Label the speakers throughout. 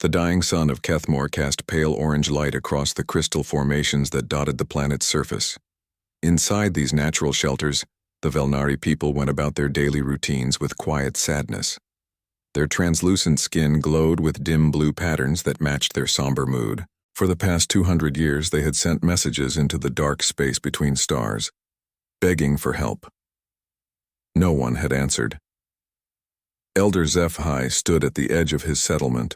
Speaker 1: The dying sun of Kethmore cast pale orange light across the crystal formations that dotted the planet's surface. Inside these natural shelters, the Velnari people went about their daily routines with quiet sadness. Their translucent skin glowed with dim blue patterns that matched their somber mood. For the past 200 years, they had sent messages into the dark space between stars, begging for help. No one had answered. Elder HFY stood at the edge of his settlement,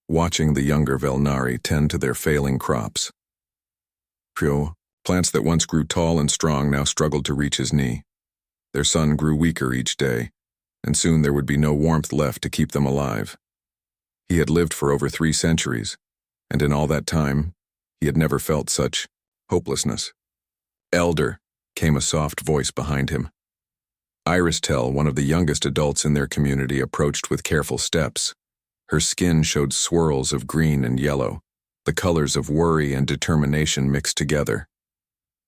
Speaker 1: watching the younger Velnari tend to their failing crops. Plants that once grew tall and strong now struggled to reach his knee. Their sun grew weaker each day, and soon there would be no warmth left to keep them alive. He had lived for over 3 centuries, and in all that time, he had never felt such hopelessness. "Elder," came a soft voice behind him. Iris Tell, one of the youngest adults in their community, approached with careful steps. Her skin showed swirls of green and yellow, the colors of worry and determination mixed together.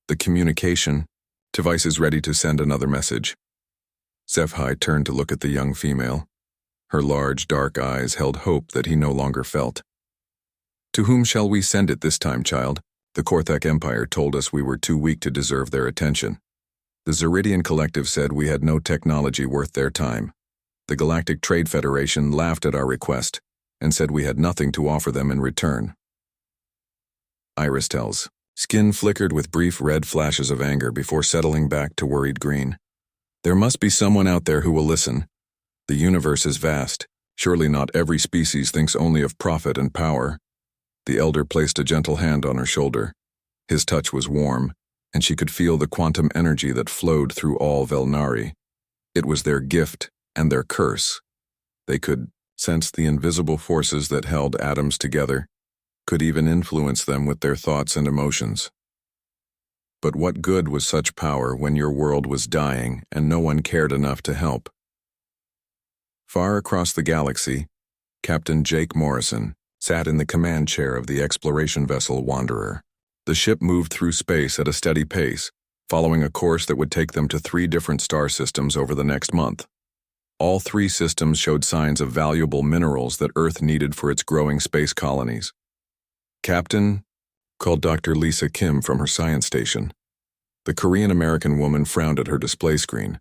Speaker 1: The communication device is ready to send another message. HFY turned to look at the young female. Her large, dark eyes held hope that he no longer felt. "To whom shall we send it this time, child? The Korthak Empire told us we were too weak to deserve their attention. The Zeridian Collective said we had no technology worth their time. The Galactic Trade Federation laughed at our request and said we had nothing to offer them in return." Iris Tell's skin flickered with brief red flashes of anger before settling back to worried green. "There must be someone out there who will listen. The universe is vast. Surely not every species thinks only of profit and power." The elder placed a gentle hand on her shoulder. His touch was warm, and she could feel the quantum energy that flowed through all Velnari. It was their gift and their curse. They could sense the invisible forces that held atoms together, could even influence them with their thoughts and emotions. But what good was such power when your world was dying and no one cared enough to help? Far across the galaxy, Captain Jake Morrison sat in the command chair of the exploration vessel Wanderer. The ship moved through space at a steady pace, following a course that would take them to 3 different star systems over the next month. All 3 systems showed signs of valuable minerals that Earth needed for its growing space colonies. "Captain," called Dr. Lisa Kim from her science station. The Korean-American woman frowned at her display screen.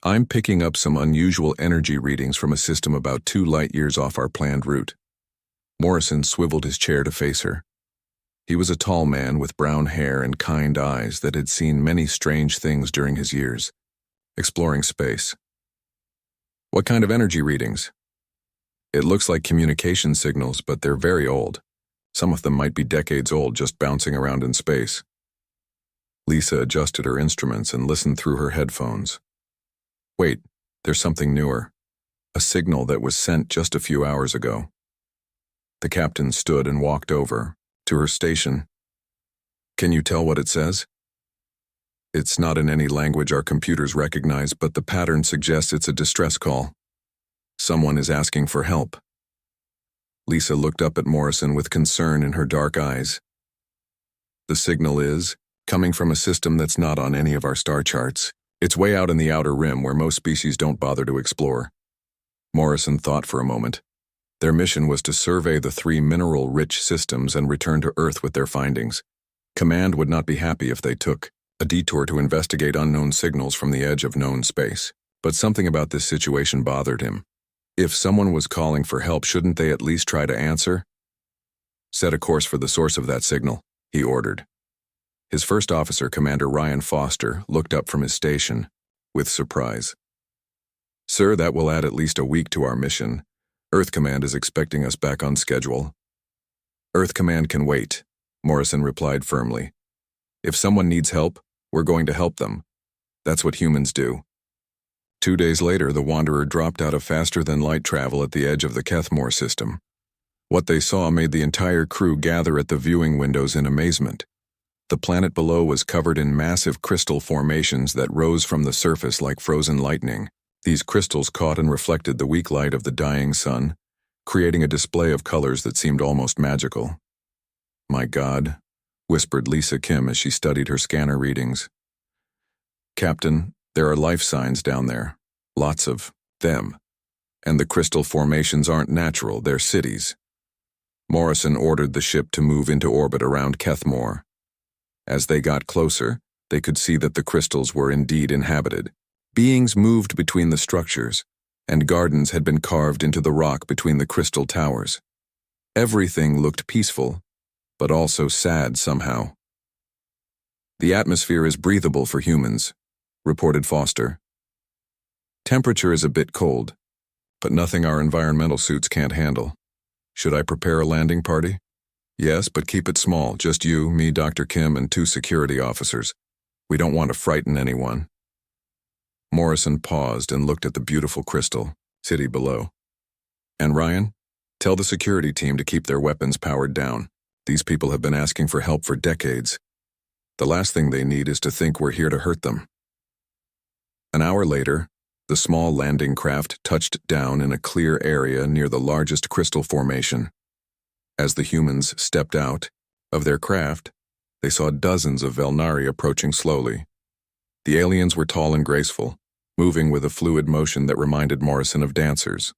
Speaker 1: "I'm picking up some unusual energy readings from a system about 2 light-years off our planned route." Morrison swiveled his chair to face her. He was a tall man with brown hair and kind eyes that had seen many strange things during his years exploring space. "What kind of energy readings?" "It looks like communication signals, but they're very old. Some of them might be decades old, just bouncing around in space." Lisa adjusted her instruments and listened through her headphones. "Wait, there's something newer. A signal that was sent just a few hours ago." The captain stood and walked over to her station. "Can you tell what it says?" "It's not in any language our computers recognize, but the pattern suggests it's a distress call. Someone is asking for help." Lisa looked up at Morrison with concern in her dark eyes. "The signal is coming from a system that's not on any of our star charts. It's way out in the outer rim where most species don't bother to explore." Morrison thought for a moment. Their mission was to survey the 3 mineral-rich systems and return to Earth with their findings. Command would not be happy if they took a detour to investigate unknown signals from the edge of known space. But something about this situation bothered him. If someone was calling for help, shouldn't they at least try to answer? "Set a course for the source of that signal," he ordered. His first officer, Commander Ryan Foster, looked up from his station with surprise. "Sir, that will add at least a week to our mission. Earth Command is expecting us back on schedule." "Earth Command can wait," Morrison replied firmly. "If someone needs help, we're going to help them. That's what humans do." 2 days later, the Wanderer dropped out of faster-than-light travel at the edge of the Kethmore system. What they saw made the entire crew gather at the viewing windows in amazement. The planet below was covered in massive crystal formations that rose from the surface like frozen lightning. These crystals caught and reflected the weak light of the dying sun, creating a display of colors that seemed almost magical. "My God," whispered Lisa Kim as she studied her scanner readings. "Captain, there are life signs down there. Lots of them. And the crystal formations aren't natural, they're cities. Morrison ordered the ship to move into orbit around Kethmore. As they got closer, they could see that the crystals were indeed inhabited. Beings moved between the structures, and gardens had been carved into the rock between the crystal towers. Everything looked peaceful, but also sad somehow. "The atmosphere is breathable for humans," reported Foster. "Temperature is a bit cold, but nothing our environmental suits can't handle. Should I prepare a landing party?" "Yes, but keep it small, just you, me, Dr. Kim, and 2 security officers. We don't want to frighten anyone." Morrison paused and looked at the beautiful crystal city below. "And Ryan, tell the security team to keep their weapons powered down. These people have been asking for help for decades. The last thing they need is to think we're here to hurt them." An hour later, the small landing craft touched down in a clear area near the largest crystal formation. As the humans stepped out of their craft, they saw dozens of Velnari approaching slowly. The aliens were tall and graceful, moving with a fluid motion that reminded Morrison of dancers.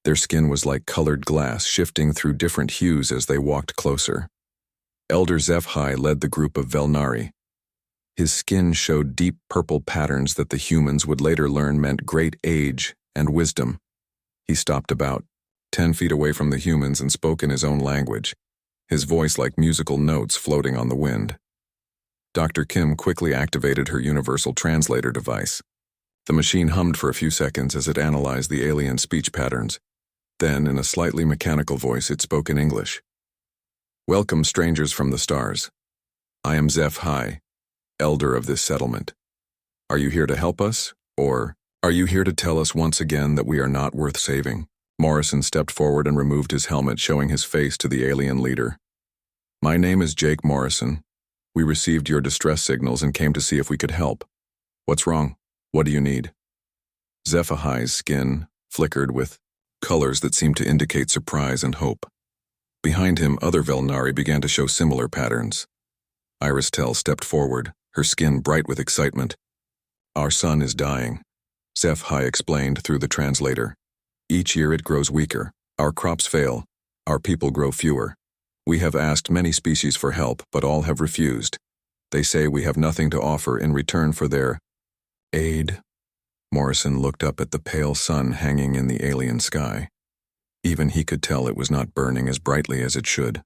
Speaker 1: Their skin was like colored glass, shifting through different hues as they walked closer. Elder HFY led the group of Velnari. His skin showed deep purple patterns that the humans would later learn meant great age and wisdom. He stopped about 10 feet away from the humans and spoke in his own language, his voice like musical notes floating on the wind. Dr. Kim quickly activated her universal translator device. The machine hummed for a few seconds as it analyzed the alien speech patterns. Then, in a slightly mechanical voice, it spoke in English. "Welcome, strangers from the stars. I am HFY, elder of this settlement. Are you here to help us, or are you here to tell us once again that we are not worth saving?" Morrison stepped forward and removed his helmet, showing his face to the alien leader. "My name is Jake Morrison. We received your distress signals and came to see if we could help. What's wrong? What do you need?" HFY's skin flickered with colors that seemed to indicate surprise and hope. Behind him, other Velnari began to show similar patterns. Iris Tell stepped forward, her skin bright with excitement. "Our sun is dying," HFY explained through the translator. "Each year it grows weaker. Our crops fail. Our people grow fewer. We have asked many species for help, but all have refused. They say we have nothing to offer in return for their aid." Morrison looked up at the pale sun hanging in the alien sky. Even he could tell it was not burning as brightly as it should.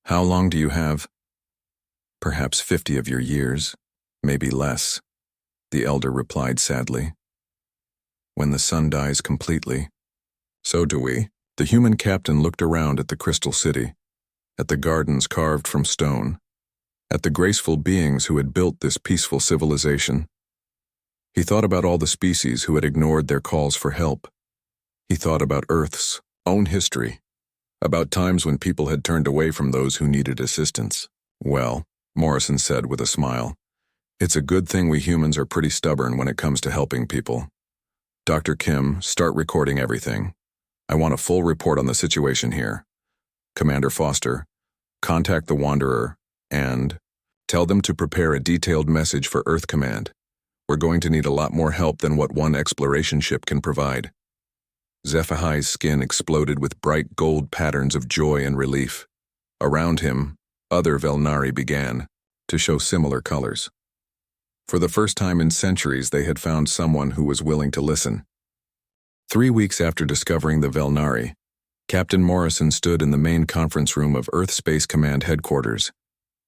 Speaker 1: "How long do you have?" "Perhaps 50 of your years, maybe less," the elder replied sadly. "When the sun dies completely, so do we." The human captain looked around at the crystal city, at the gardens carved from stone, at the graceful beings who had built this peaceful civilization. He thought about all the species who had ignored their calls for help. He thought about Earth's own history, about times when people had turned away from those who needed assistance. "Well," Morrison said with a smile, "it's a good thing we humans are pretty stubborn when it comes to helping people. Dr. Kim, start recording everything. I want a full report on the situation here. Commander Foster, contact the Wanderer and tell them to prepare a detailed message for Earth Command. We're going to need a lot more help than what one exploration ship can provide." HFY's skin exploded with bright gold patterns of joy and relief. Around him, other Velnari began to show similar colors. For the first time in centuries, they had found someone who was willing to listen. 3 weeks after discovering the Velnari, Captain Morrison stood in the main conference room of Earth Space Command headquarters.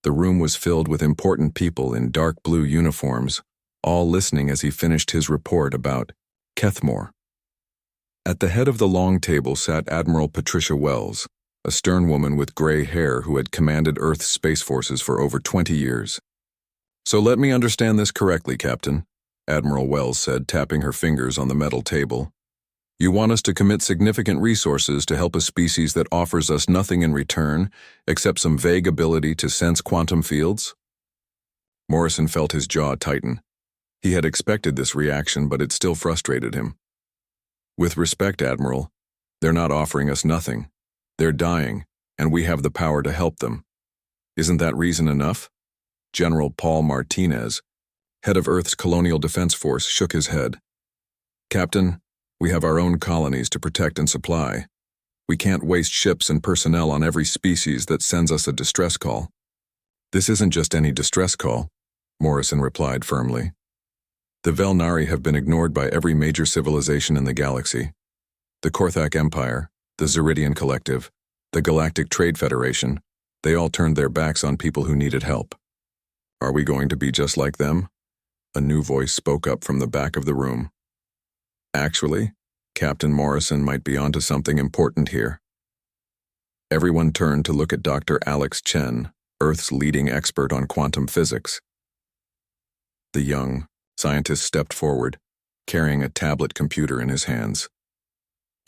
Speaker 1: The room was filled with important people in dark blue uniforms, all listening as he finished his report about Kethmore. At the head of the long table sat Admiral Patricia Wells, a stern woman with gray hair who had commanded Earth's space forces for over 20 years. "So let me understand this correctly, Captain," Admiral Wells said, tapping her fingers on the metal table. "You want us to commit significant resources to help a species that offers us nothing in return except some vague ability to sense quantum fields?" Morrison felt his jaw tighten. He had expected this reaction, but it still frustrated him. "With respect, Admiral, they're not offering us nothing. They're dying, and we have the power to help them. Isn't that reason enough?" General Paul Martinez, head of Earth's Colonial Defense Force, shook his head. "Captain, we have our own colonies to protect and supply. We can't waste ships and personnel on every species that sends us a distress call. This isn't just any distress call, Morrison replied firmly. The Velnari have been ignored by every major civilization in the galaxy. The Korthak Empire, the Zeridian Collective, the Galactic Trade Federation, they all turned their backs on people who needed help. Are we going to be just like them? A new voice spoke up from the back of the room. Actually, Captain Morrison might be onto something important here. Everyone turned to look at Dr. Alex Chen, Earth's leading expert on quantum physics. The young scientist stepped forward, carrying a tablet computer in his hands.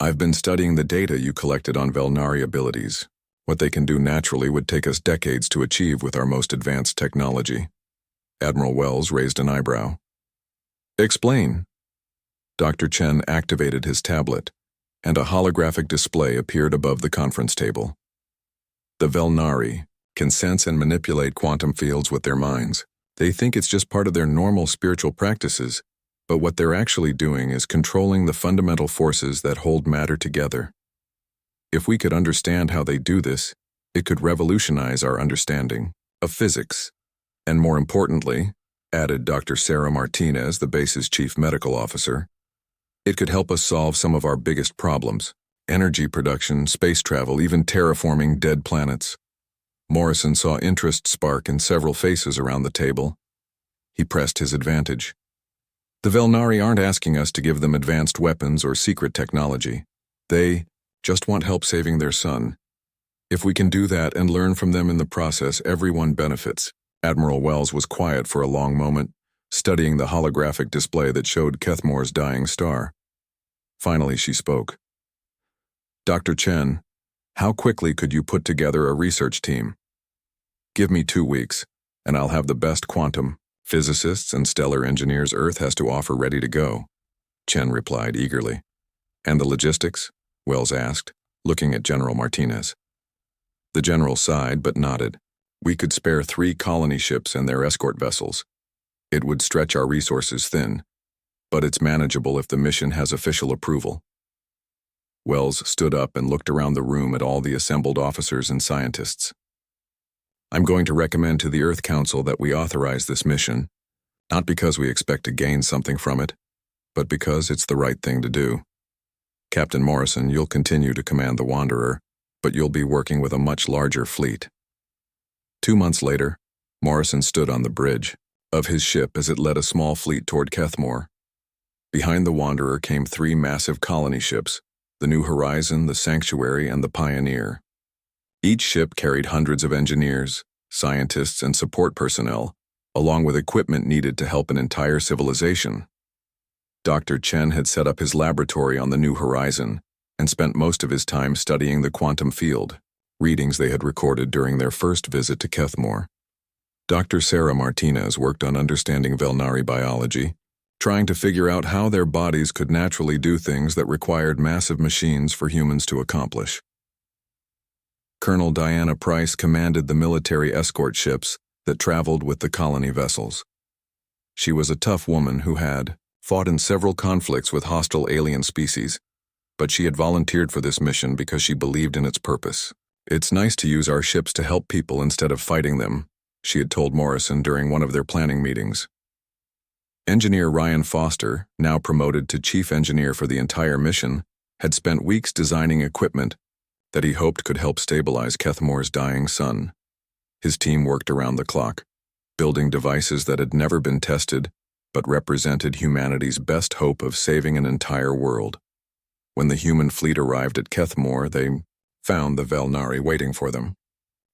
Speaker 1: I've been studying the data you collected on Velnari abilities. What they can do naturally would take us decades to achieve with our most advanced technology. Admiral Wells raised an eyebrow. Explain. Dr. Chen activated his tablet, and a holographic display appeared above the conference table. The Velnari can sense and manipulate quantum fields with their minds. They think it's just part of their normal spiritual practices, but what they're actually doing is controlling the fundamental forces that hold matter together. If we could understand how they do this, it could revolutionize our understanding of physics. And more importantly, added Dr. Sarah Martinez, the base's chief medical officer, it could help us solve some of our biggest problems: energy production, space travel, even terraforming dead planets. Morrison saw interest spark in several faces around the table. He pressed his advantage. The Velnari aren't asking us to give them advanced weapons or secret technology. They just want help saving their son. If we can do that and learn from them in the process, everyone benefits. Admiral Wells was quiet for a long moment, studying the holographic display that showed Kethmore's dying star. Finally, she spoke. Dr. Chen, how quickly could you put together a research team? Give me 2 weeks, and I'll have the best quantum physicists and stellar engineers Earth has to offer ready to go, Chen replied eagerly. And the logistics? Wells asked, looking at General Martinez. The general sighed but nodded. We could spare 3 colony ships and their escort vessels. It would stretch our resources thin, but it's manageable if the mission has official approval. Wells stood up and looked around the room at all the assembled officers and scientists. I'm going to recommend to the Earth Council that we authorize this mission, not because we expect to gain something from it, but because it's the right thing to do. Captain Morrison, you'll continue to command the Wanderer, but you'll be working with a much larger fleet. 2 months later, Morrison stood on the bridge of his ship as it led a small fleet toward Kethmore. Behind the Wanderer came 3 massive colony ships, the New Horizon, the Sanctuary, and the Pioneer. Each ship carried hundreds of engineers, scientists, and support personnel, along with equipment needed to help an entire civilization. Dr. Chen had set up his laboratory on the New Horizon and spent most of his time studying the quantum field, readings they had recorded during their first visit to Kethmore. Dr. Sarah Martinez worked on understanding Velnari biology, trying to figure out how their bodies could naturally do things that required massive machines for humans to accomplish. Colonel Diana Price commanded the military escort ships that traveled with the colony vessels. She was a tough woman who had fought in several conflicts with hostile alien species, but she had volunteered for this mission because she believed in its purpose. It's nice to use our ships to help people instead of fighting them, she had told Morrison during one of their planning meetings. Engineer Ryan Foster, now promoted to chief engineer for the entire mission, had spent weeks designing equipment that he hoped could help stabilize Kethmore's dying son. His team worked around the clock, building devices that had never been tested but represented humanity's best hope of saving an entire world. When the human fleet arrived at Kethmore, they found the Velnari waiting for them.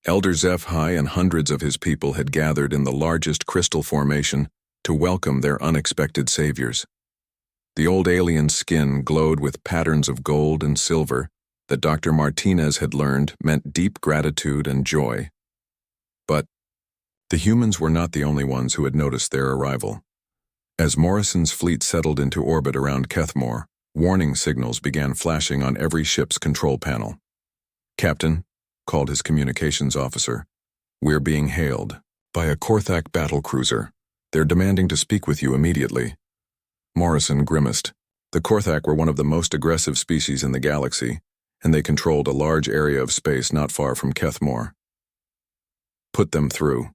Speaker 1: Elder HFY and hundreds of his people had gathered in the largest crystal formation to welcome their unexpected saviors. The old alien's skin glowed with patterns of gold and silver that Dr. Martinez had learned meant deep gratitude and joy. But the humans were not the only ones who had noticed their arrival. As Morrison's fleet settled into orbit around Kethmore, warning signals began flashing on every ship's control panel. Captain, called his communications officer, we're being hailed by a Korthak battlecruiser. They're demanding to speak with you immediately. Morrison grimaced. The Korthak were one of the most aggressive species in the galaxy, and they controlled a large area of space not far from Kethmore. Put them through.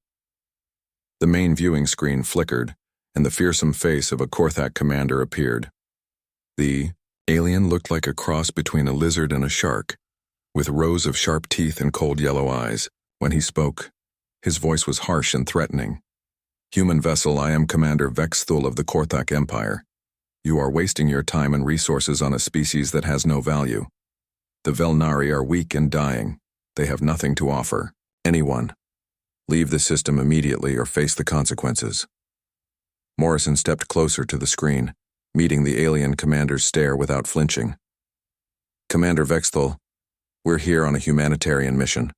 Speaker 1: The main viewing screen flickered, and the fearsome face of a Korthak commander appeared. The alien looked like a cross between a lizard and a shark, with rows of sharp teeth and cold yellow eyes. When he spoke, his voice was harsh and threatening. "Human vessel, I am Commander Vexthul of the Korthak Empire. You are wasting your time and resources on a species that has no value. The Velnari are weak and dying. They have nothing to offer anyone. Leave the system immediately or face the consequences." Morrison stepped closer to the screen, meeting the alien commander's stare without flinching. "Commander Vexthul, we're here on a humanitarian mission.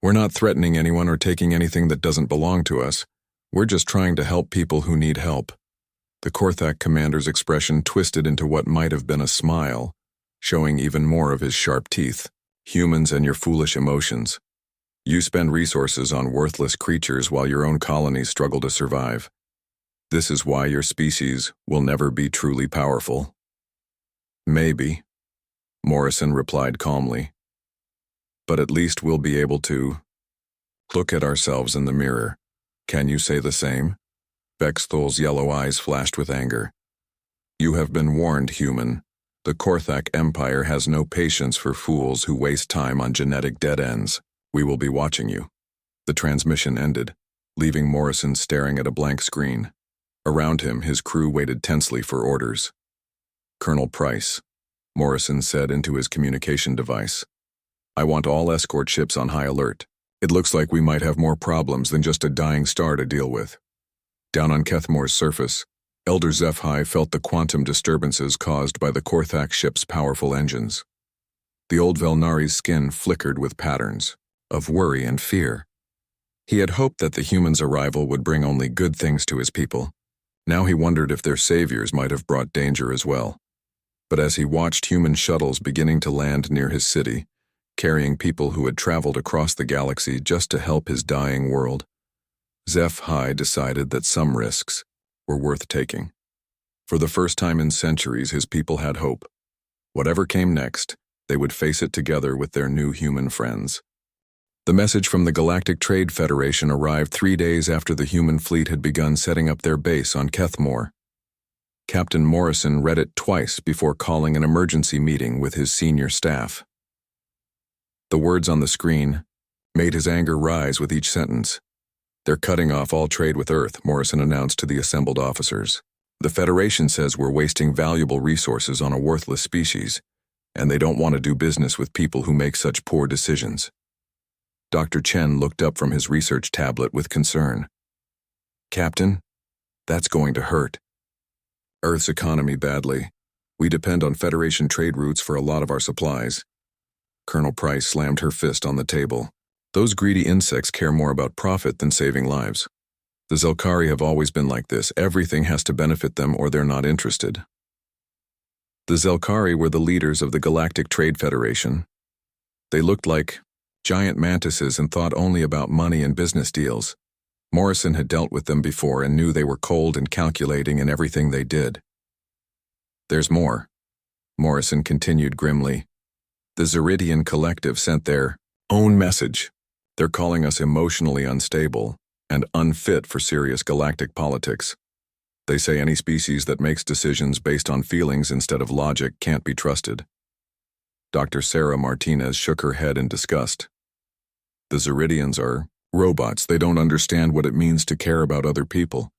Speaker 1: We're not threatening anyone or taking anything that doesn't belong to us. We're just trying to help people who need help." The Korthak commander's expression twisted into what might have been a smile, showing even more of his sharp teeth. "Humans and your foolish emotions. You spend resources on worthless creatures while your own colonies struggle to survive. This is why your species will never be truly powerful." "Maybe," Morrison replied calmly. "But at least we'll be able to look at ourselves in the mirror. Can you say the same?" Vexthul's yellow eyes flashed with anger. "You have been warned, human. The Korthak Empire has no patience for fools who waste time on genetic dead ends. We will be watching you." The transmission ended, leaving Morrison staring at a blank screen. Around him, his crew waited tensely for orders. "Colonel Price," Morrison said into his communication device. "I want all escort ships on high alert. It looks like we might have more problems than just a dying star to deal with." Down on Kethmore's surface, Elder Zephi felt the quantum disturbances caused by the Korthak ship's powerful engines. The old Velnari's skin flickered with patterns of worry and fear. He had hoped that the humans' arrival would bring only good things to his people. Now he wondered if their saviors might have brought danger as well. But as he watched human shuttles beginning to land near his city, carrying people who had traveled across the galaxy just to help his dying world, Zephi decided that some risks were worth taking. For the first time in centuries, his people had hope. Whatever came next, they would face it together with their new human friends. The message from the Galactic Trade Federation arrived 3 days after the human fleet had begun setting up their base on Kethmore. Captain Morrison read it twice before calling an emergency meeting with his senior staff. The words on the screen made his anger rise with each sentence. "They're cutting off all trade with Earth," Morrison announced to the assembled officers. "The Federation says we're wasting valuable resources on a worthless species, and they don't want to do business with people who make such poor decisions." Dr. Chen looked up from his research tablet with concern. "Captain, that's going to hurt Earth's economy badly. We depend on Federation trade routes for a lot of our supplies." Colonel Price slammed her fist on the table. "Those greedy insects care more about profit than saving lives. The Zelkari have always been like this. Everything has to benefit them or they're not interested." The Zelkari were the leaders of the Galactic Trade Federation. They looked like giant mantises and thought only about money and business deals. Morrison had dealt with them before and knew they were cold and calculating in everything they did. "There's more," Morrison continued grimly. "The Zeridian Collective sent their own message. They're calling us emotionally unstable and unfit for serious galactic politics. They say any species that makes decisions based on feelings instead of logic can't be trusted." Dr. Sarah Martinez shook her head in disgust. "The Zeridians are robots. They don't understand what it means to care about other people.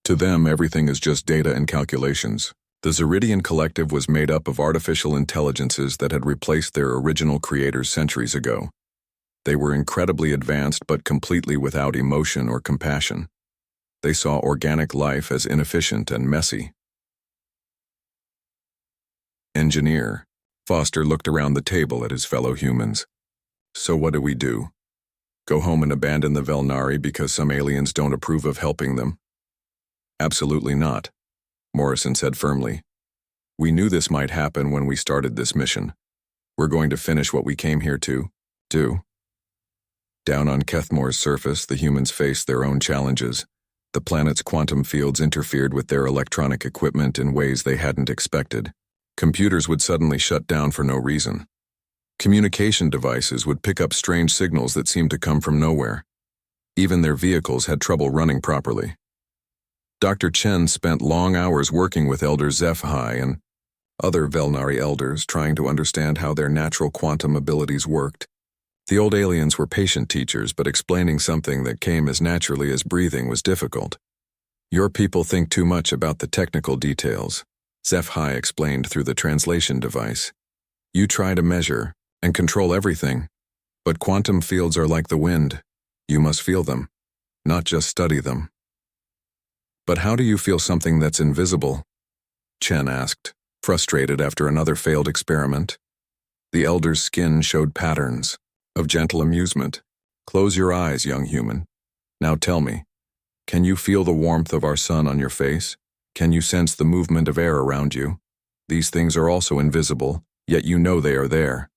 Speaker 1: To them, everything is just data and calculations." The Zeridian Collective was made up of artificial intelligences that had replaced their original creators centuries ago. They were incredibly advanced but completely without emotion or compassion. They saw organic life as inefficient and messy. "Engineer," Foster looked around the table at his fellow humans. "So what do we do? Go home and abandon the Velnari because some aliens don't approve of helping them?" "Absolutely not," Morrison said firmly. "We knew this might happen when we started this mission. We're going to finish what we came here to do." Down on Kethmore's surface, the humans faced their own challenges. The planet's quantum fields interfered with their electronic equipment in ways they hadn't expected. Computers would suddenly shut down for no reason. Communication devices would pick up strange signals that seemed to come from nowhere. Even their vehicles had trouble running properly. Dr. Chen spent long hours working with Elder HFY and other Velnari elders trying to understand how their natural quantum abilities worked. The old aliens were patient teachers, but explaining something that came as naturally as breathing was difficult. Your people think too much about the technical details, HFY explained through the translation device. You try to measure and control everything, but quantum fields are like the wind. You must feel them, not just study them. But how do you feel something that's invisible? Chen asked, frustrated after another failed experiment. The elder's skin showed patterns of gentle amusement. Close your eyes, young human. Now tell me, can you feel the warmth of our sun on your face? Can you sense the movement of air around you? These things are also invisible, yet you know they are there.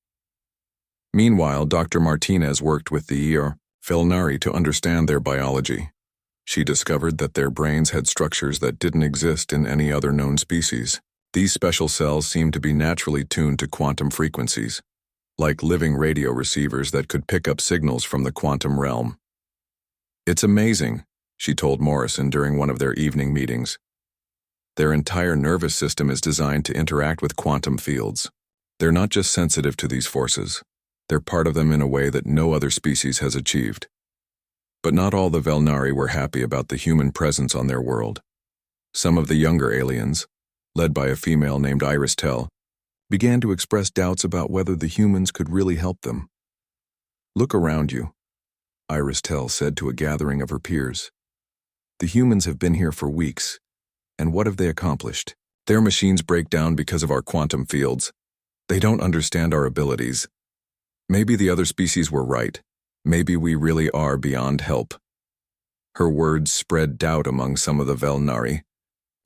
Speaker 1: Meanwhile, Dr. Martinez worked with the Velnari to understand their biology. She discovered that their brains had structures that didn't exist in any other known species. These special cells seemed to be naturally tuned to quantum frequencies, like living radio receivers that could pick up signals from the quantum realm. It's amazing, she told Morrison during one of their evening meetings. Their entire nervous system is designed to interact with quantum fields. They're not just sensitive to these forces, they're part of them in a way that no other species has achieved. But not all the Velnari were happy about the human presence on their world. Some of the younger aliens, led by a female named Iris Tell, began to express doubts about whether the humans could really help them. Look around you, Iris Tell said to a gathering of her peers. The humans have been here for weeks, and what have they accomplished? Their machines break down because of our quantum fields. They don't understand our abilities. Maybe the other species were right. Maybe we really are beyond help. Her words spread doubt among some of the Velnari,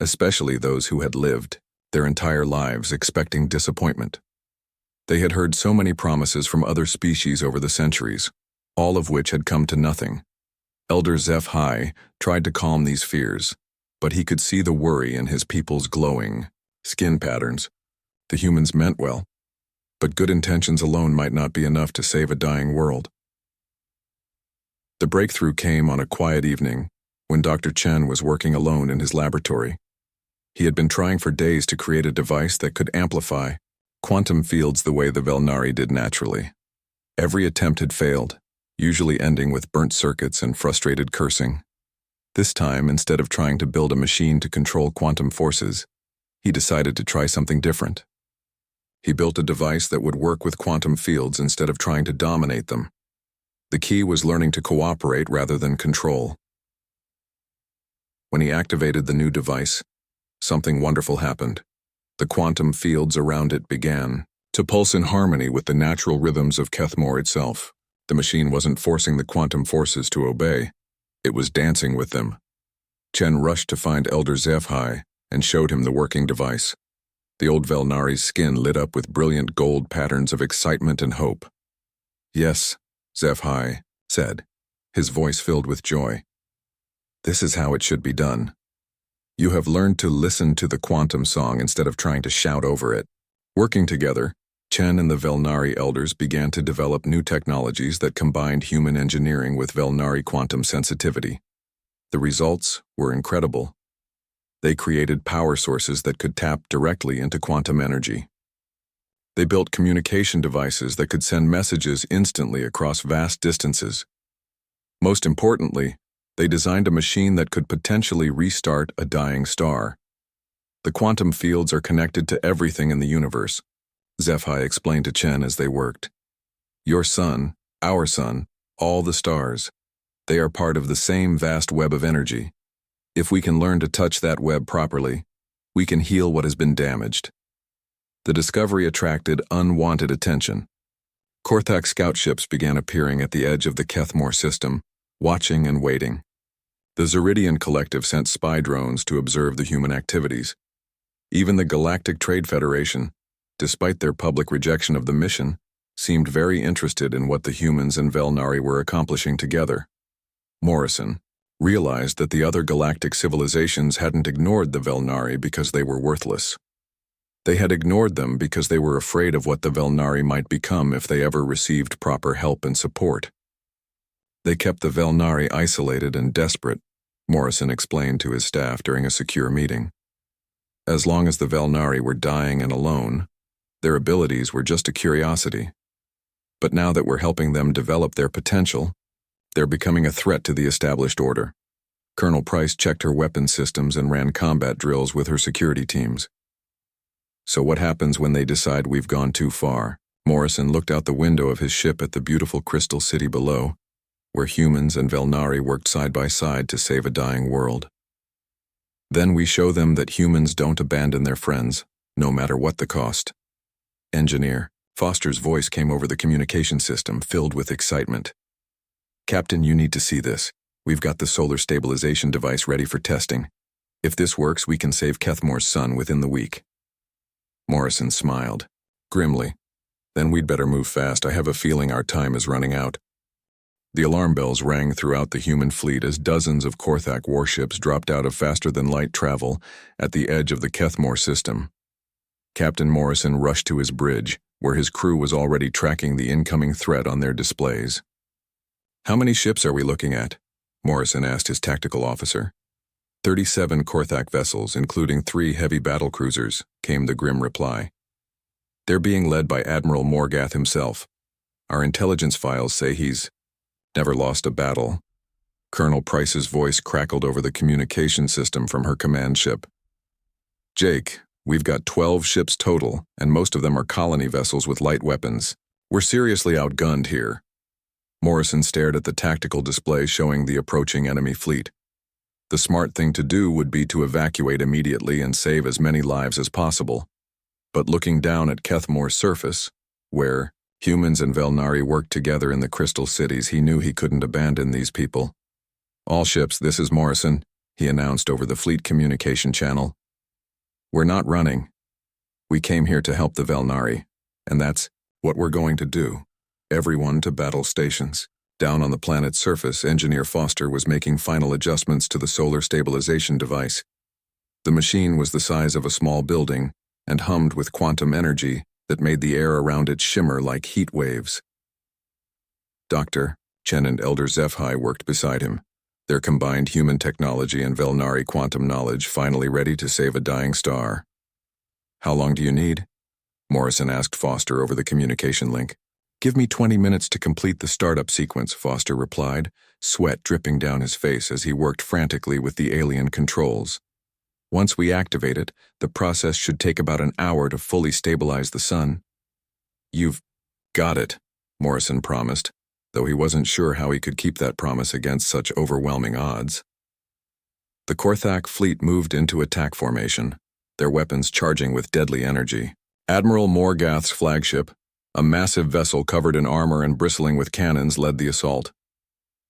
Speaker 1: especially those who had lived their entire lives expecting disappointment. They had heard so many promises from other species over the centuries, all of which had come to nothing. Elder HFY tried to calm these fears, but he could see the worry in his people's glowing skin patterns. The humans meant well, but good intentions alone might not be enough to save a dying world. The breakthrough came on a quiet evening when Dr. Chen was working alone in his laboratory. He had been trying for days to create a device that could amplify quantum fields the way the Velnari did naturally. Every attempt had failed, usually ending with burnt circuits and frustrated cursing. This time, instead of trying to build a machine to control quantum forces, he decided to try something different. He built a device that would work with quantum fields instead of trying to dominate them. The key was learning to cooperate rather than control. When he activated the new device, something wonderful happened. The quantum fields around it began to pulse in harmony with the natural rhythms of Kethmore itself. The machine wasn't forcing the quantum forces to obey. It was dancing with them. Chen rushed to find Elder HFY and showed him the working device. The old Velnari's skin lit up with brilliant gold patterns of excitement and hope. Yes, HFY said, his voice filled with joy. This is how it should be done. You have learned to listen to the quantum song instead of trying to shout over it. Working together, Chen and the Velnari elders began to develop new technologies that combined human engineering with Velnari quantum sensitivity. The results were incredible. They created power sources that could tap directly into quantum energy. They built communication devices that could send messages instantly across vast distances. Most importantly, they designed a machine that could potentially restart a dying star. The quantum fields are connected to everything in the universe, HFY explained to Chen as they worked. Your sun, our sun, all the stars, they are part of the same vast web of energy. If we can learn to touch that web properly, we can heal what has been damaged. The discovery attracted unwanted attention. Korthak scout ships began appearing at the edge of the Kethmore system, watching and waiting. The Zeridian Collective sent spy drones to observe the human activities. Even the Galactic Trade Federation, despite their public rejection of the mission, seemed very interested in what the humans and Velnari were accomplishing together. Morrison realized that the other galactic civilizations hadn't ignored the Velnari because they were worthless. They had ignored them because they were afraid of what the Velnari might become if they ever received proper help and support. They kept the Velnari isolated and desperate, Morrison explained to his staff during a secure meeting. As long as the Velnari were dying and alone, their abilities were just a curiosity. But now that we're helping them develop their potential, they're becoming a threat to the established order. Colonel Price checked her weapon systems and ran combat drills with her security teams. So what happens when they decide we've gone too far? Morrison looked out the window of his ship at the beautiful crystal city below, where humans and Velnari worked side by side to save a dying world. Then we show them that humans don't abandon their friends, no matter what the cost. Engineer Foster's voice came over the communication system, filled with excitement. Captain, you need to see this. We've got the solar stabilization device ready for testing. If this works, we can save Kethmore's son within the week. Morrison smiled, grimly. Then we'd better move fast. I have a feeling our time is running out. The alarm bells rang throughout the human fleet as dozens of Korthak warships dropped out of faster-than-light travel at the edge of the Kethmore system. Captain Morrison rushed to his bridge, where his crew was already tracking the incoming threat on their displays. How many ships are we looking at? Morrison asked his tactical officer. 37 Korthak vessels, including 3 heavy battlecruisers, came the grim reply. They're being led by Admiral Morgath himself. Our intelligence files say he's never lost a battle. Colonel Price's voice crackled over the communication system from her command ship. Jake, we've got 12 ships total, and most of them are colony vessels with light weapons. We're seriously outgunned here. Morrison stared at the tactical display showing the approaching enemy fleet. The smart thing to do would be to evacuate immediately and save as many lives as possible. But looking down at Kethmore's surface, where humans and Velnari worked together in the crystal cities, he knew he couldn't abandon these people. All ships, this is Morrison, he announced over the fleet communication channel. We're not running. We came here to help the Velnari, and that's what we're going to do. Everyone to battle stations. Down on the planet's surface, Engineer Foster was making final adjustments to the solar stabilization device. The machine was the size of a small building and hummed with quantum energy that made the air around it shimmer like heat waves. Dr. Chen and Elder Zephi worked beside him, their combined human technology and Velnari quantum knowledge finally ready to save a dying star. How long do you need? Morrison asked Foster over the communication link. Give me 20 minutes to complete the startup sequence, Foster replied, sweat dripping down his face as he worked frantically with the alien controls. Once we activate it, the process should take about an hour to fully stabilize the sun. You've got it, Morrison promised, though he wasn't sure how he could keep that promise against such overwhelming odds. The Korthak fleet moved into attack formation, their weapons charging with deadly energy. Admiral Morgath's flagship, a massive vessel covered in armor and bristling with cannons, led the assault.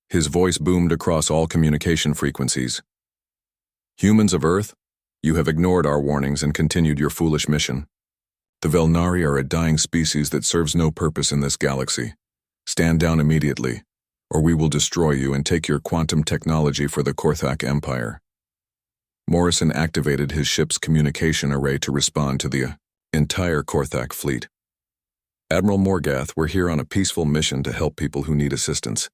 Speaker 1: His voice boomed across all communication frequencies. Humans of Earth, you have ignored our warnings and continued your foolish mission. The Velnari are a dying species that serves no purpose in this galaxy. Stand down immediately, or we will destroy you and take your quantum technology for the Korthak Empire. Morrison activated his ship's communication array to respond to the entire Korthak fleet. Admiral Morgath, we're here on a peaceful mission to help people who need assistance.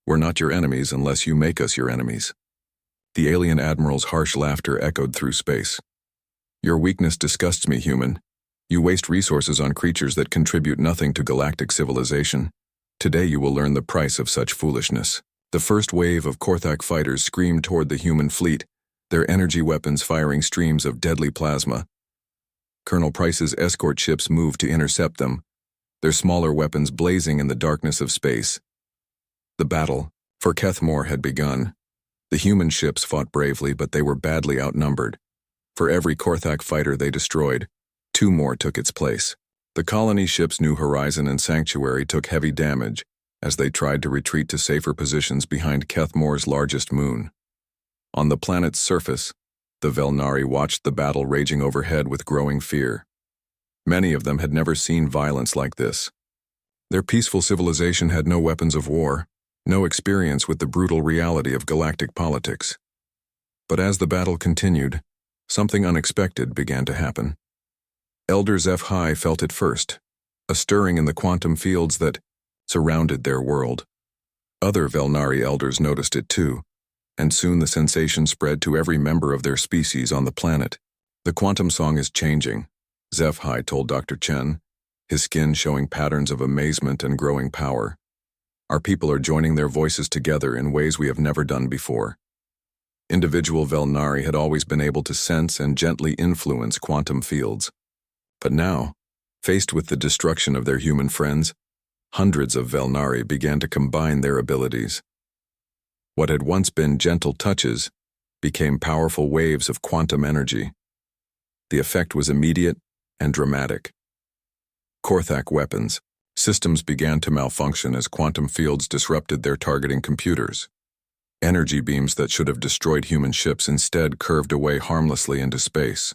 Speaker 1: We're not your enemies unless you make us your enemies. The alien admiral's harsh laughter echoed through space. Your weakness disgusts me, human. You waste resources on creatures that contribute nothing to galactic civilization. Today you will learn the price of such foolishness. The first wave of Korthak fighters screamed toward the human fleet, their energy weapons firing streams of deadly plasma. Colonel Price's escort ships moved to intercept them, their smaller weapons blazing in the darkness of space. The battle for Kethmore had begun. The human ships fought bravely, but they were badly outnumbered. For every Korthak fighter they destroyed, 2 more took its place. The colony ships New Horizon and Sanctuary took heavy damage as they tried to retreat to safer positions behind Kethmore's largest moon. On the planet's surface, the Velnari watched the battle raging overhead with growing fear. Many of them had never seen violence like this. Their peaceful civilization had no weapons of war, no experience with the brutal reality of galactic politics. But as the battle continued, something unexpected began to happen. Elder HFY felt it first, a stirring in the quantum fields that surrounded their world. Other Velnari elders noticed it too, and soon the sensation spread to every member of their species on the planet. The quantum song is changing, HFY told Dr. Chen, his skin showing patterns of amazement and growing power. Our people are joining their voices together in ways we have never done before. Individual Velnari had always been able to sense and gently influence quantum fields. But now, faced with the destruction of their human friends, hundreds of Velnari began to combine their abilities. What had once been gentle touches became powerful waves of quantum energy. The effect was immediate and dramatic. Korthak weapons, systems began to malfunction as quantum fields disrupted their targeting computers. Energy beams that should have destroyed human ships instead curved away harmlessly into space.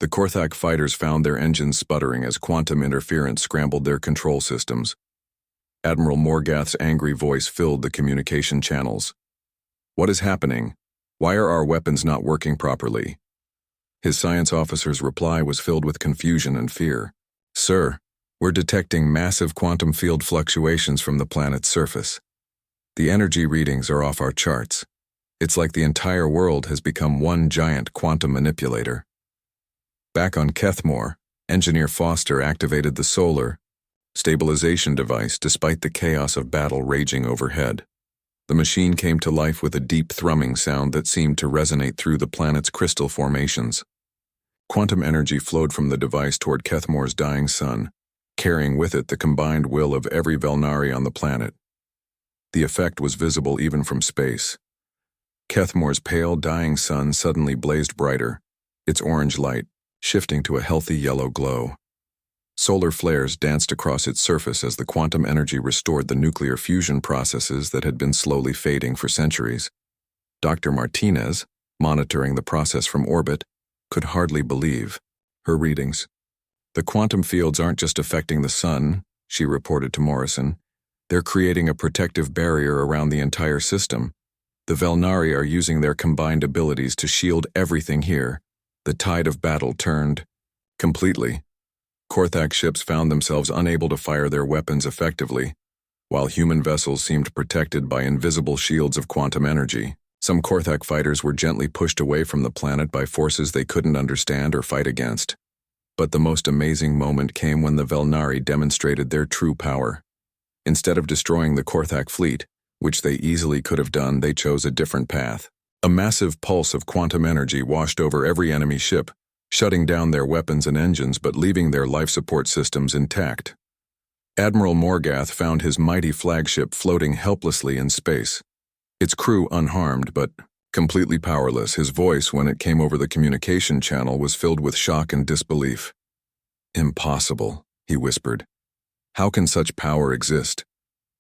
Speaker 1: The Korthak fighters found their engines sputtering as quantum interference scrambled their control systems. Admiral Morgath's angry voice filled the communication channels. "What is happening? Why are our weapons not working properly?" His science officer's reply was filled with confusion and fear. "Sir, we're detecting massive quantum field fluctuations from the planet's surface. The energy readings are off our charts. It's like the entire world has become one giant quantum manipulator." Back on Kethmore, Engineer Foster activated the solar stabilization device despite the chaos of battle raging overhead. The machine came to life with a deep thrumming sound that seemed to resonate through the planet's crystal formations. Quantum energy flowed from the device toward Kethmore's dying sun, carrying with it the combined will of every Velnari on the planet. The effect was visible even from space. Kethmore's pale, dying sun suddenly blazed brighter, its orange light shifting to a healthy yellow glow. Solar flares danced across its surface as the quantum energy restored the nuclear fusion processes that had been slowly fading for centuries. Dr. Martinez, monitoring the process from orbit, could hardly believe her readings. "The quantum fields aren't just affecting the sun," she reported to Morrison. "They're creating a protective barrier around the entire system. The Velnari are using their combined abilities to shield everything here." The tide of battle turned completely. Korthak ships found themselves unable to fire their weapons effectively, while human vessels seemed protected by invisible shields of quantum energy. Some Korthak fighters were gently pushed away from the planet by forces they couldn't understand or fight against. But the most amazing moment came when the Velnari demonstrated their true power. Instead of destroying the Korthak fleet, which they easily could have done, they chose a different path. A massive pulse of quantum energy washed over every enemy ship, shutting down their weapons and engines but leaving their life support systems intact. Admiral Morgath found his mighty flagship floating helplessly in space, its crew unharmed but completely powerless. His voice, when it came over the communication channel, was filled with shock and disbelief. "Impossible," he whispered. "How can such power exist?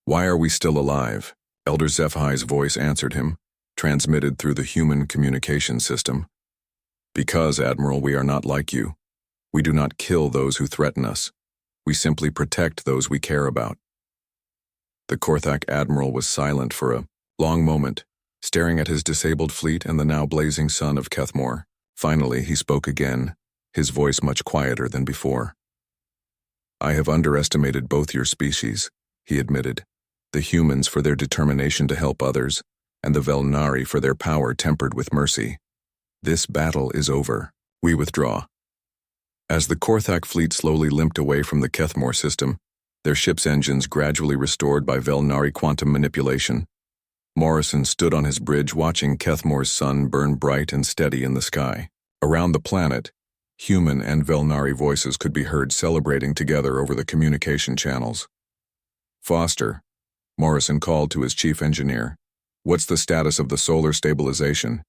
Speaker 1: Why are we still alive?" Elder HFY's voice answered him, transmitted through the human communication system. "Because, Admiral, we are not like you. We do not kill those who threaten us. We simply protect those we care about." The Korthak Admiral was silent for a long moment, staring at his disabled fleet and the now blazing sun of Kethmore. Finally, he spoke again, his voice much quieter than before. "I have underestimated both your species," he admitted, "the humans for their determination to help others, and the Velnari for their power tempered with mercy. This battle is over. We withdraw." As the Korthak fleet slowly limped away from the Kethmore system, their ship's engines gradually restored by Velnari quantum manipulation, Morrison stood on his bridge watching Kethmore's sun burn bright and steady in the sky. Around the planet, human and Velnari voices could be heard celebrating together over the communication channels. "Foster," Morrison called to his chief engineer, "what's the status of the solar stabilization?"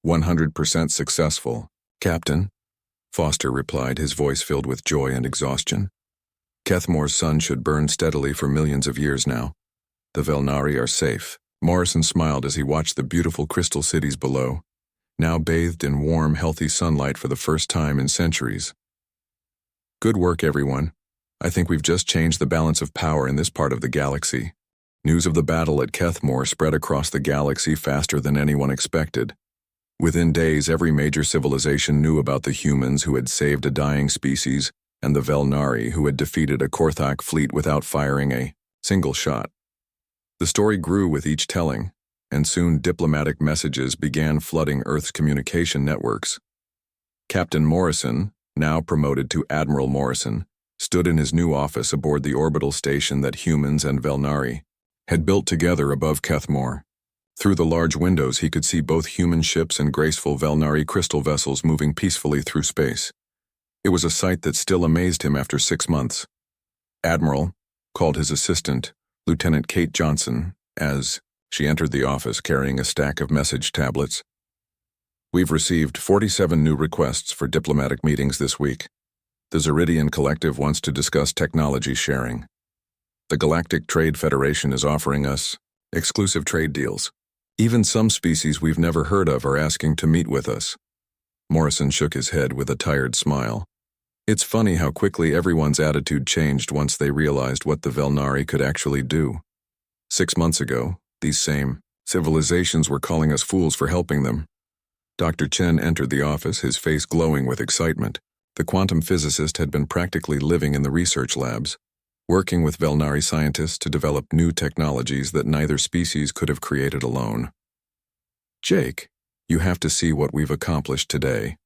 Speaker 1: 100% successful, Captain," Foster replied, his voice filled with joy and exhaustion. "Kethmore's sun should burn steadily for millions of years now. The Velnari are safe." Morrison smiled as he watched the beautiful crystal cities below, now bathed in warm, healthy sunlight for the first time in centuries. "Good work, everyone. I think we've just changed the balance of power in this part of the galaxy." News of the battle at Kethmore spread across the galaxy faster than anyone expected. Within days, every major civilization knew about the humans who had saved a dying species and the Velnari who had defeated a Korthak fleet without firing a single shot. The story grew with each telling, and soon diplomatic messages began flooding Earth's communication networks. Captain Morrison, now promoted to Admiral Morrison, stood in his new office aboard the orbital station that humans and Velnari had built together above Kethmore. Through the large windows he could see both human ships and graceful Velnari crystal vessels moving peacefully through space. It was a sight that still amazed him after 6 months. Admiral called his assistant, Lieutenant Kate Johnson, as she entered the office carrying a stack of message tablets. "We've received 47 new requests for diplomatic meetings this week. The Zeridian Collective wants to discuss technology sharing. The Galactic Trade Federation is offering us exclusive trade deals. Even some species we've never heard of are asking to meet with us." Morrison shook his head with a tired smile. It's funny how quickly everyone's attitude changed once they realized what the Velnari could actually do. 6 months ago, these same civilizations were calling us fools for helping them. Dr. Chen entered the office, his face glowing with excitement. The quantum physicist had been practically living in the research labs, working with Velnari scientists to develop new technologies that neither species could have created alone. "Jake, you have to see what we've accomplished today,"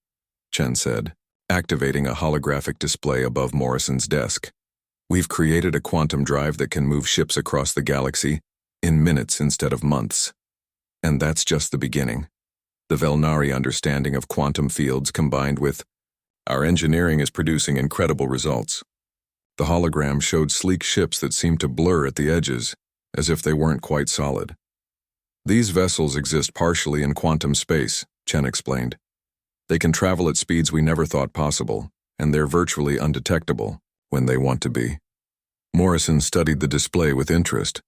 Speaker 1: Chen said, activating a holographic display above Morrison's desk. "We've created a quantum drive that can move ships across the galaxy in minutes instead of months. And that's just the beginning. The Velnari understanding of quantum fields combined with our engineering is producing incredible results." The hologram showed sleek ships that seemed to blur at the edges, as if they weren't quite solid. "These vessels exist partially in quantum space," Chen explained. "They can travel at speeds we never thought possible, and they're virtually undetectable when they want to be." Morrison studied the display with interest.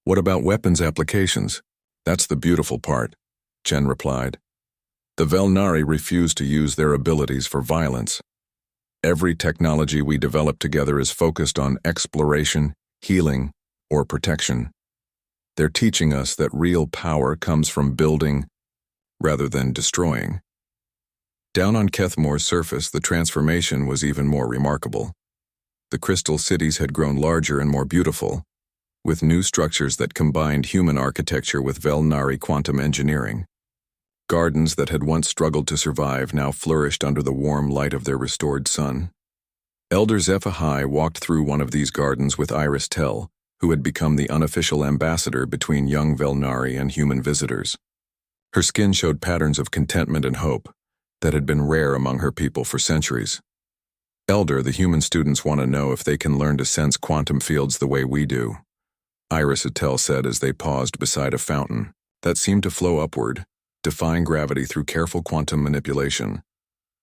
Speaker 1: "What about weapons applications?" "That's the beautiful part," Chen replied. "The Velnari refuse to use their abilities for violence. Every technology we develop together is focused on exploration, healing, or protection. They're teaching us that real power comes from building rather than destroying." Down on Kethmore's surface, the transformation was even more remarkable. The crystal cities had grown larger and more beautiful, with new structures that combined human architecture with Velnari quantum engineering. Gardens that had once struggled to survive now flourished under the warm light of their restored sun. Elder HFY walked through one of these gardens with Iris Tell, who had become the unofficial ambassador between young Velnari and human visitors. Her skin showed patterns of contentment and hope that had been rare among her people for centuries. "Elder, the human students want to know if they can learn to sense quantum fields the way we do," Iris Tell said as they paused beside a fountain that seemed to flow upward, defying gravity through careful quantum manipulation.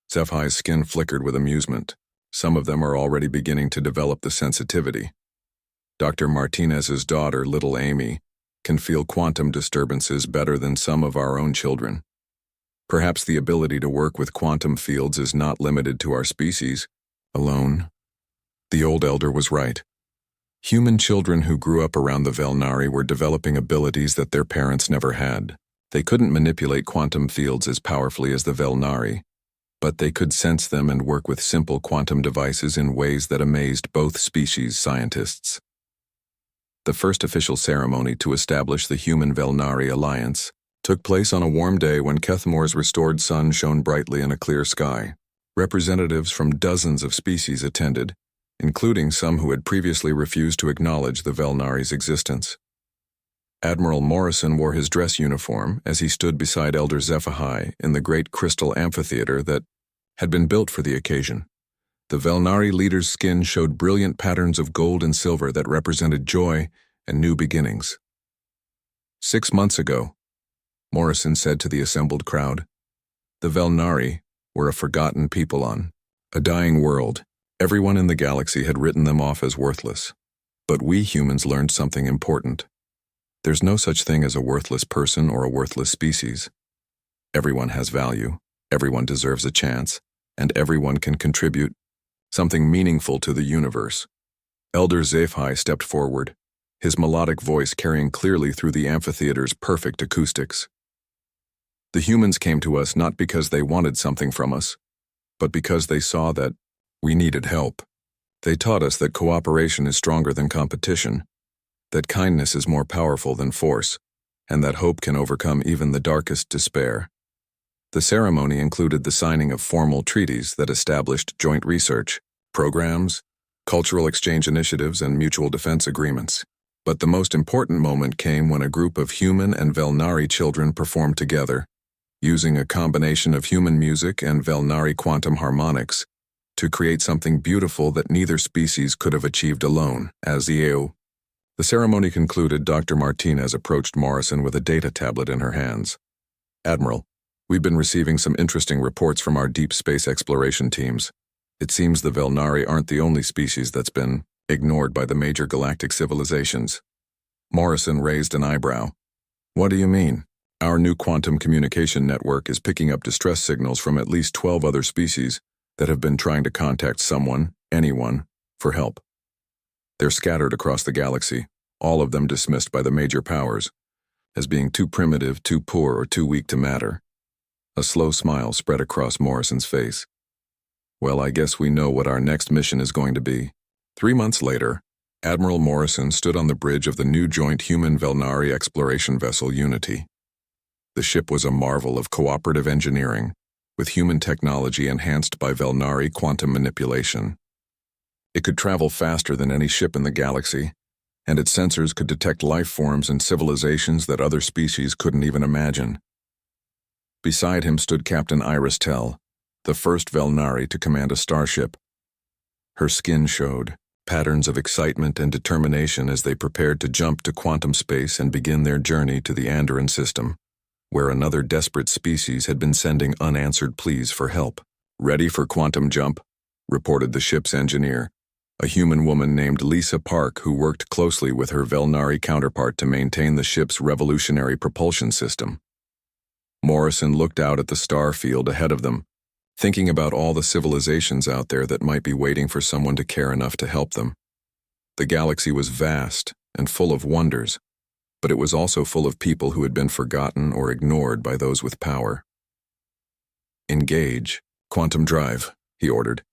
Speaker 1: HFY's skin flickered with amusement. Some of them are already beginning to develop the sensitivity. Dr. Martinez's daughter, little Amy, can feel quantum disturbances better than some of our own children. Perhaps the ability to work with quantum fields is not limited to our species alone. The old elder was right. Human children who grew up around the Velnari were developing abilities that their parents never had. They couldn't manipulate quantum fields as powerfully as the Velnari, but they could sense them and work with simple quantum devices in ways that amazed both species scientists. The first official ceremony to establish the Human-Velnari Alliance took place on a warm day when Kethmore's restored sun shone brightly in a clear sky. Representatives from dozens of species attended, including some who had previously refused to acknowledge the Velnari's existence. Admiral Morrison wore his dress uniform as he stood beside Elder HFY in the great crystal amphitheater that had been built for the occasion. The Velnari leader's skin showed brilliant patterns of gold and silver that represented joy and new beginnings. 6 months ago, Morrison said to the assembled crowd, the Velnari were a forgotten people on a dying world. Everyone in the galaxy had written them off as worthless. But we humans learned something important. There's no such thing as a worthless person or a worthless species. Everyone has value, everyone deserves a chance, and everyone can contribute something meaningful to the universe. Elder HFY stepped forward, his melodic voice carrying clearly through the amphitheater's perfect acoustics. The humans came to us not because they wanted something from us, but because they saw that we needed help. They taught us that cooperation is stronger than competition, that kindness is more powerful than force, and that hope can overcome even the darkest despair. The ceremony included the signing of formal treaties that established joint research, programs, cultural exchange initiatives, and mutual defense agreements. But the most important moment came when a group of human and Velnari children performed together, using a combination of human music and Velnari quantum harmonics to create something beautiful that neither species could have achieved alone, as the AO. The ceremony concluded. Dr. Martinez approached Morrison with a data tablet in her hands. "Admiral, we've been receiving some interesting reports from our deep space exploration teams. It seems the Velnari aren't the only species that's been ignored by the major galactic civilizations." Morrison raised an eyebrow. "What do you mean?" "Our new quantum communication network is picking up distress signals from at least 12 other species that have been trying to contact someone, anyone, for help. They're scattered across the galaxy, all of them dismissed by the major powers as being too primitive, too poor, or too weak to matter." A slow smile spread across Morrison's face. "Well, I guess we know what our next mission is going to be." 3 months later, Admiral Morrison stood on the bridge of the new joint human-Velnari exploration vessel Unity. The ship was a marvel of cooperative engineering, with human technology enhanced by Velnari quantum manipulation. It could travel faster than any ship in the galaxy, and its sensors could detect life forms and civilizations that other species couldn't even imagine. Beside him stood Captain Iris Tell, the first Velnari to command a starship. Her skin showed patterns of excitement and determination as they prepared to jump to quantum space and begin their journey to the Andoran system, where another desperate species had been sending unanswered pleas for help. "Ready for quantum jump," reported the ship's engineer, a human woman named Lisa Park who worked closely with her Velnari counterpart to maintain the ship's revolutionary propulsion system. Morrison looked out at the star field ahead of them, thinking about all the civilizations out there that might be waiting for someone to care enough to help them. The galaxy was vast and full of wonders, but it was also full of people who had been forgotten or ignored by those with power. "Engage. Quantum drive," he ordered.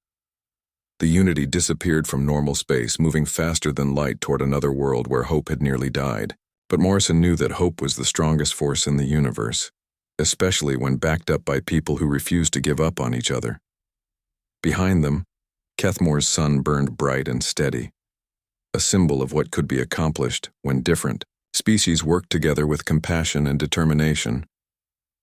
Speaker 1: The Unity disappeared from normal space, moving faster than light toward another world where hope had nearly died. But Morrison knew that hope was the strongest force in the universe, especially when backed up by people who refused to give up on each other. Behind them, Kethmore's sun burned bright and steady, a symbol of what could be accomplished when different species worked together with compassion and determination.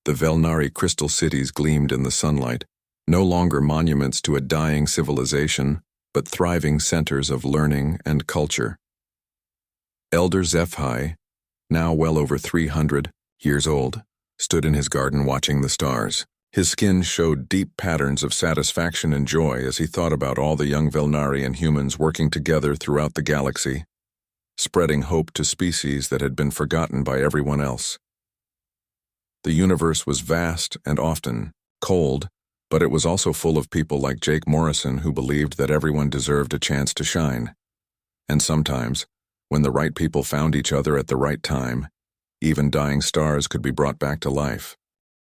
Speaker 1: The Velnari crystal cities gleamed in the sunlight, no longer monuments to a dying civilization, but thriving centers of learning and culture. Elder Zephi, now well over 300 years old, stood in his garden watching the stars. His skin showed deep patterns of satisfaction and joy as he thought about all the young Velnari and humans working together throughout the galaxy, spreading hope to species that had been forgotten by everyone else. The universe was vast and often cold, but it was also full of people like Jake Morrison who believed that everyone deserved a chance to shine. And sometimes, when the right people found each other at the right time, even dying stars could be brought back to life.